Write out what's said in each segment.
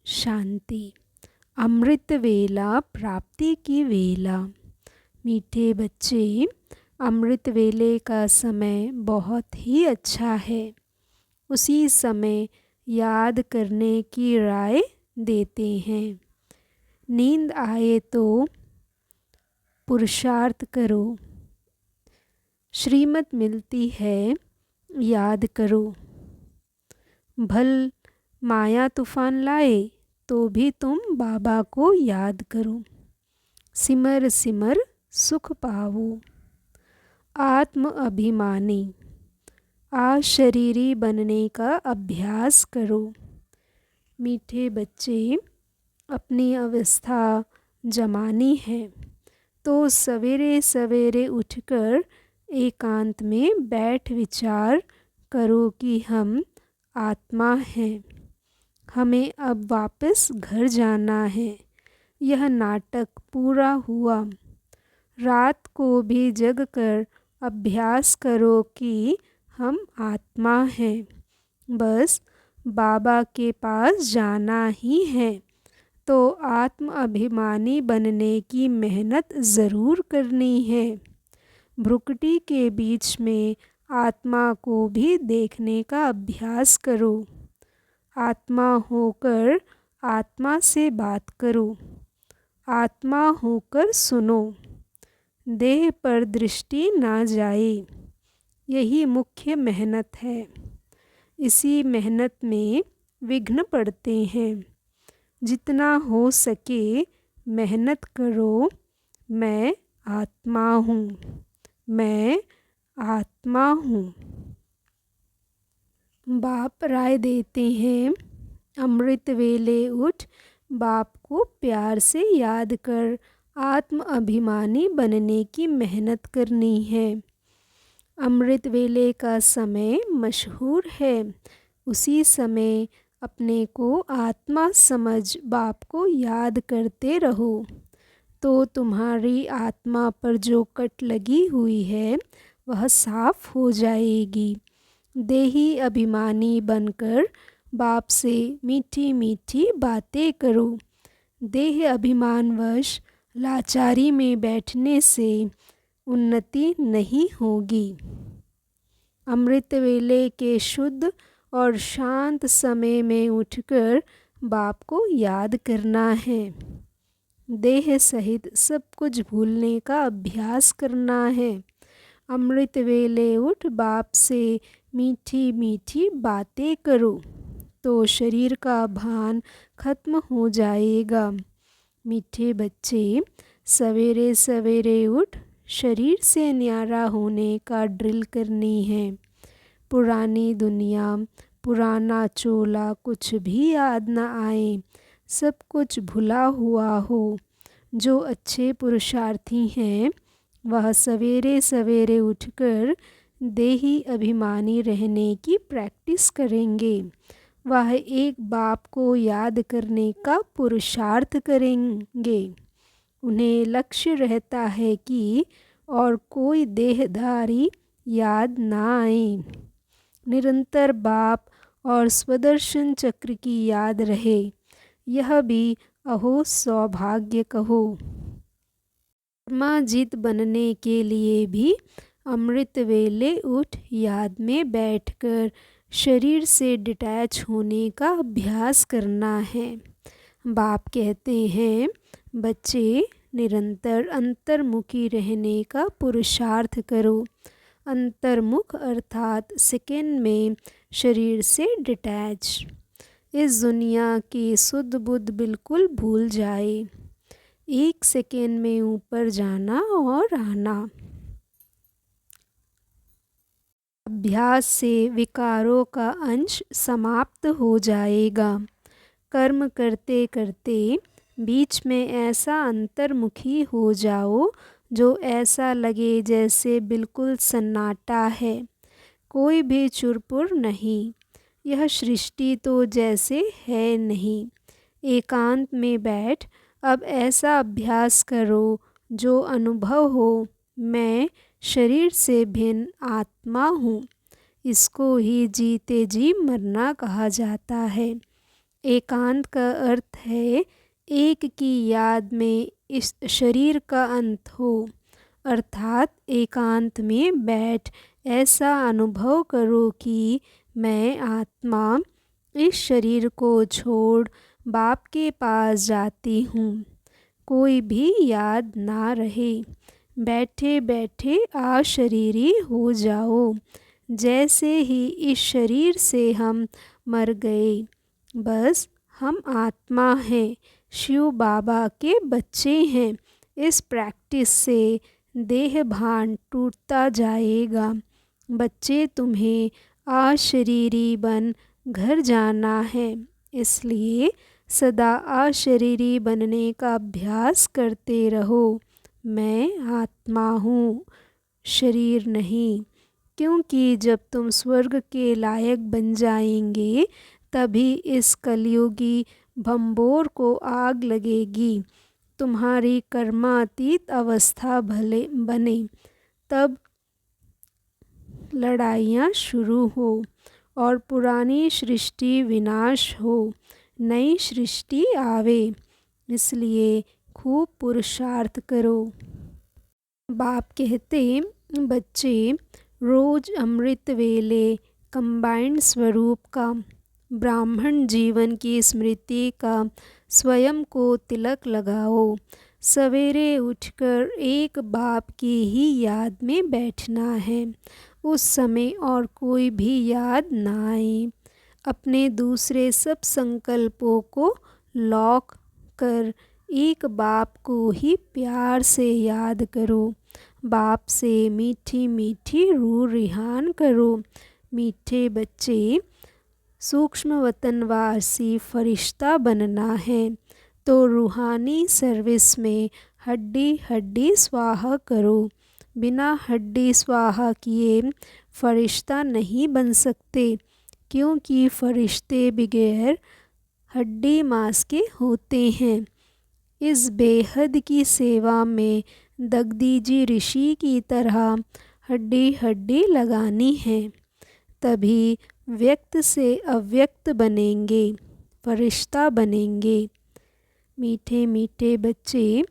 शांति। अमृत वेला प्राप्ति की वेला। मीठे बच्चे, अमृत वेले का समय बहुत ही अच्छा है। उसी समय याद करने की राय देते हैं। नींद आए तो पुरुषार्थ करो। श्रीमत मिलती है, याद करो। भल माया तूफान लाए तो भी तुम बाबा को याद करो। सिमर सिमर सुख पावो। आत्म अभिमानी, अशरीरी बनने का अभ्यास करो। मीठे बच्चे, अपनी अवस्था जमानी है तो सवेरे सवेरे उठकर एकांत में बैठ विचार करो कि हम आत्मा हैं। हमें अब वापस घर जाना है। यह नाटक पूरा हुआ। रात को भी जगकर अभ्यास करो कि हम आत्मा हैं। बस बाबा के पास जाना ही है तो आत्म अभिमानी बनने की मेहनत ज़रूर करनी है। भ्रुकुटी के बीच में आत्मा को भी देखने का अभ्यास करो। आत्मा होकर आत्मा से बात करो। आत्मा होकर सुनो। देह पर दृष्टि ना जाए। यही मुख्य मेहनत है। इसी मेहनत में विघ्न पड़ते हैं। जितना हो सके मेहनत करो। मैं आत्मा हूँ। मैं आत्मा हूँ। बाप राय देते हैं, अमृत वेले उठ बाप को प्यार से याद कर आत्म अभिमानी बनने की मेहनत करनी है। अमृत वेले का समय मशहूर है। उसी समय अपने को आत्मा समझ बाप को याद करते रहो तो तुम्हारी आत्मा पर जो कट लगी हुई है वह साफ हो जाएगी। देही अभिमानी बनकर बाप से मीठी मीठी बातें करो। देह अभिमानवश लाचारी में बैठने से उन्नति नहीं होगी। अमृत वेले के शुद्ध और शांत समय में उठकर बाप को याद करना है। देह सहित सब कुछ भूलने का अभ्यास करना है। अमृत वेले उठ बाप से मीठी मीठी बातें करो तो शरीर का भान खत्म हो जाएगा। मीठे बच्चे, सवेरे सवेरे उठ शरीर से न्यारा होने का ड्रिल करनी है। पुरानी दुनिया, पुराना चोला कुछ भी याद न आए। सब कुछ भुला हुआ हो। जो अच्छे पुरुषार्थी हैं वह सवेरे सवेरे उठकर देही अभिमानी रहने की प्रैक्टिस करेंगे। वह एक बाप को याद करने का पुरुषार्थ करेंगे। उन्हें लक्ष्य रहता है कि और कोई देहधारी याद ना आए। निरंतर बाप और स्वदर्शन चक्र की याद रहे। यह भी अहो सौभाग्य कहो। जीत बनने के लिए भी अमृत वेले उठ याद में बैठकर शरीर से डिटैच होने का अभ्यास करना है। बाप कहते हैं, बच्चे निरंतर अंतर्मुखी रहने का पुरुषार्थ करो। अंतर्मुख अर्थात सेकंड में शरीर से डिटैच। इस दुनिया की सुध बुध बिल्कुल भूल जाए। एक सेकेंड में ऊपर जाना और आना। अभ्यास से विकारों का अंश समाप्त हो जाएगा। कर्म करते करते बीच में ऐसा अंतर्मुखी हो जाओ जो ऐसा लगे जैसे बिल्कुल सन्नाटा है, कोई भी चुरपुर नहीं। यह सृष्टि तो जैसे है नहीं। एकांत में बैठ अब ऐसा अभ्यास करो जो अनुभव हो, मैं शरीर से भिन्न आत्मा हूँ। इसको ही जीते जी मरना कहा जाता है। एकांत का अर्थ है एक की याद में इस शरीर का अंत हो, अर्थात एकांत में बैठ ऐसा अनुभव करो कि मैं आत्मा इस शरीर को छोड़ बाप के पास जाती हूँ। कोई भी याद ना रहे, बैठे बैठे अशरीरी हो जाओ। जैसे ही इस शरीर से हम मर गए, बस हम आत्मा हैं, शिव बाबा के बच्चे हैं। इस प्रैक्टिस से देह भान टूटता जाएगा। बच्चे, तुम्हें अशरीरी बन घर जाना है, इसलिए सदा अशरीरी बनने का अभ्यास करते रहो। मैं आत्मा हूँ, शरीर नहीं। क्योंकि जब तुम स्वर्ग के लायक बन जाएंगे, तभी इस कलयुगी भंबोर को आग लगेगी। तुम्हारी कर्मातीत अवस्था भले बने, तब लड़ाइयाँ शुरू हो और पुरानी सृष्टि विनाश हो, नई सृष्टि आवे। इसलिए खूब पुरुषार्थ करो। बाप कहते, बच्चे रोज अमृत वेले कंबाइंड स्वरूप का, ब्राह्मण जीवन की स्मृति का स्वयं को तिलक लगाओ। सवेरे उठकर एक बाप की ही याद में बैठना है। उस समय और कोई भी याद ना आए। अपने दूसरे सब संकल्पों को लॉक कर एक बाप को ही प्यार से याद करो। बाप से मीठी मीठी रूह रिहान करो। मीठे बच्चे, सूक्ष्म वतनवासी फरिश्ता बनना है, तो रूहानी सर्विस में हड्डी हड्डी स्वाहा करो। बिना हड्डी स्वाहा किए फरिश्ता नहीं बन सकते, क्योंकि फरिश्ते बगैर हड्डी मांस के होते हैं। इस बेहद की सेवा में दगदीजी ऋषि की तरह हड्डी हड्डी लगानी है, तभी व्यक्त से अव्यक्त बनेंगे, फरिश्ता बनेंगे। मीठे मीठे बच्चे,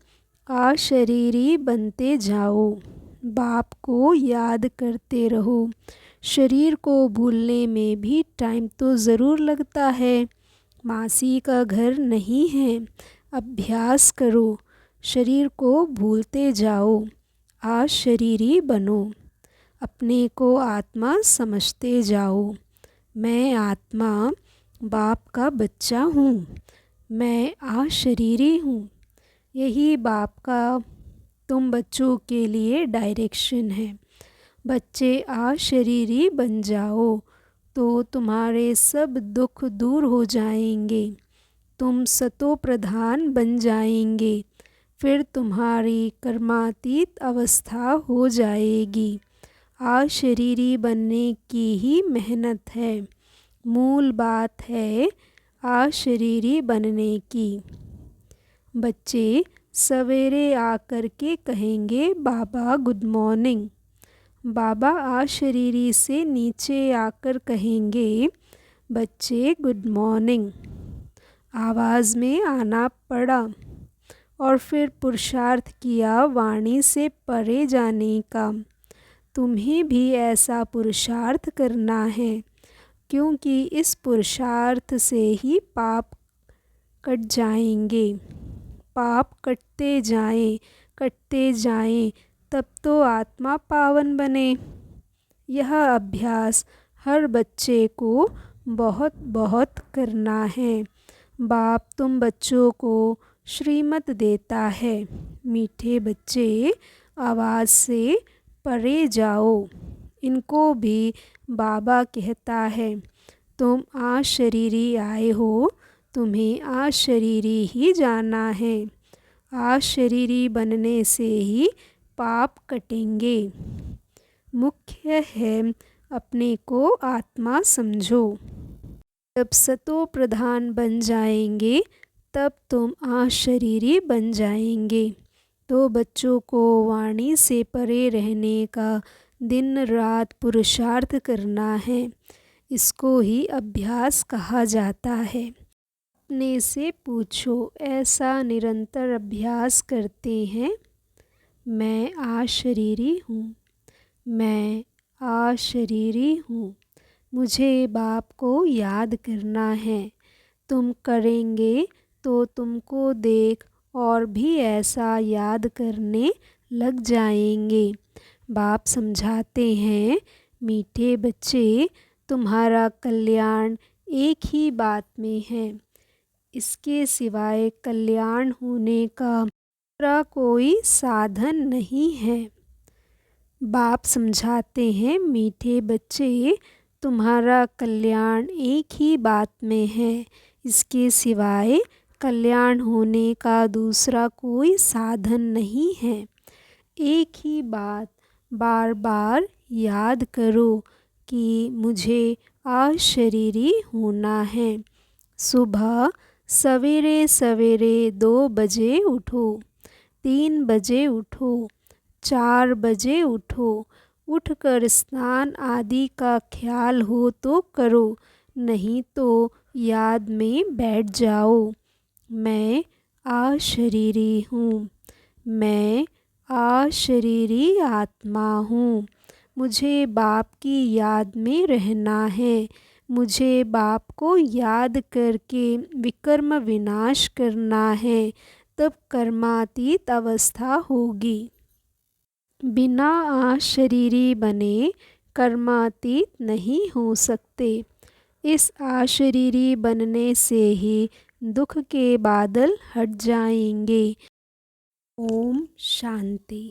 अशरीरी बनते जाओ। बाप को याद करते रहो। शरीर को भूलने में भी टाइम तो ज़रूर लगता है। मासी का घर नहीं है। अभ्यास करो, शरीर को भूलते जाओ, अशरीरी बनो। अपने को आत्मा समझते जाओ। मैं आत्मा बाप का बच्चा हूँ, मैं अशरीरी हूँ। यही बाप का तुम बच्चों के लिए डायरेक्शन है। बच्चे अशरीरी बन जाओ, तो तुम्हारे सब दुख दूर हो जाएंगे। तुम सतो प्रधान बन जाएंगे। फिर तुम्हारी कर्मातीत अवस्था हो जाएगी। अशरीरी बनने की ही मेहनत है। मूल बात है अशरीरी बनने की। बच्चे सवेरे आकर के कहेंगे, बाबा गुड मॉर्निंग। बाबा अशरीरी से नीचे आकर कहेंगे, बच्चे गुड मॉर्निंग। आवाज़ में आना पड़ा और फिर पुरुषार्थ किया वाणी से परे जाने का। तुम्हें भी ऐसा पुरुषार्थ करना है, क्योंकि इस पुरुषार्थ से ही पाप कट जाएंगे। पाप कटते जाएं, तब तो आत्मा पावन बने। यह अभ्यास हर बच्चे को बहुत बहुत करना है। बाप तुम बच्चों को श्रीमत देता है। मीठे बच्चे, आवाज़ से परे जाओ। इनको भी बाबा कहता है, तुम अशरीरी आए हो, तुम्हें अशरीरी ही जाना है। अशरीरी बनने से ही पाप कटेंगे। मुख्य है अपने को आत्मा समझो। जब सतो प्रधान बन जाएंगे, तब तुम अशरीरी बन जाएंगे। तो बच्चों को वाणी से परे रहने का दिन रात पुरुषार्थ करना है। इसको ही अभ्यास कहा जाता है। अपने से पूछो, ऐसा निरंतर अभ्यास करते हैं। मैं अशरीरी हूँ, मैं अशरीरी हूँ। मुझे बाप को याद करना है। तुम करेंगे तो तुमको देख और भी ऐसा याद करने लग जाएंगे। बाप समझाते हैं, मीठे बच्चे, तुम्हारा कल्याण एक ही बात में है। इसके सिवाय कल्याण होने का दूसरा कोई साधन नहीं है। बाप समझाते हैं, मीठे बच्चे, तुम्हारा कल्याण एक ही बात में है। इसके सिवाय कल्याण होने का दूसरा कोई साधन नहीं है। एक ही बात बार बार याद करो कि मुझे अशरीरी होना है। सुबह सवेरे सवेरे 2 बजे उठो, 3 बजे उठो, 4 बजे उठो। उठकर स्नान आदि का ख्याल हो तो करो, नहीं तो याद में बैठ जाओ। मैं अशरीरी हूँ, मैं अशरीरी आत्मा हूँ। मुझे बाप की याद में रहना है। मुझे बाप को याद करके विकर्म विनाश करना है, तब कर्मातीत अवस्था होगी। बिना अशरीरी बने कर्मातीत नहीं हो सकते। इस अशरीरी बनने से ही दुख के बादल हट जाएंगे। ओम शांति।